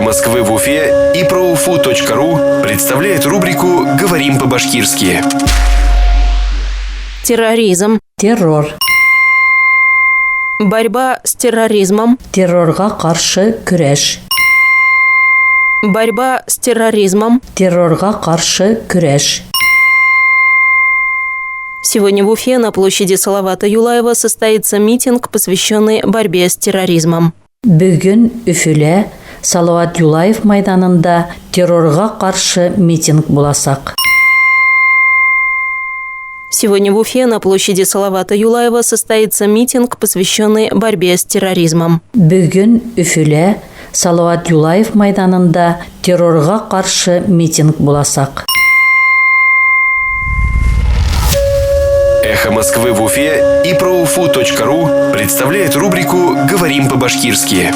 Москвы в Уфе и ProUFU.ru представляет рубрику «Говорим по-башкирски». Терроризм. Террор. Борьба с терроризмом. Террорга каршы көрәш. Борьба с терроризмом. Террорга каршы көрәш. Сегодня в Уфе на площади Салавата Юлаева состоится митинг, посвященный борьбе с терроризмом. Бүгін Үфілә Салават Юлаев майданында террорга каршы митинг буласак. Сегодня в Уфе на площади Салавата Юлаева состоится митинг, посвященный борьбе с терроризмом. Бүгін Үфілә Салават Юлаев майданында террорга каршы митинг буласак. «Эхо Москвы в Уфе» и ProUFU.ru представляет рубрику «Говорим по-башкирски».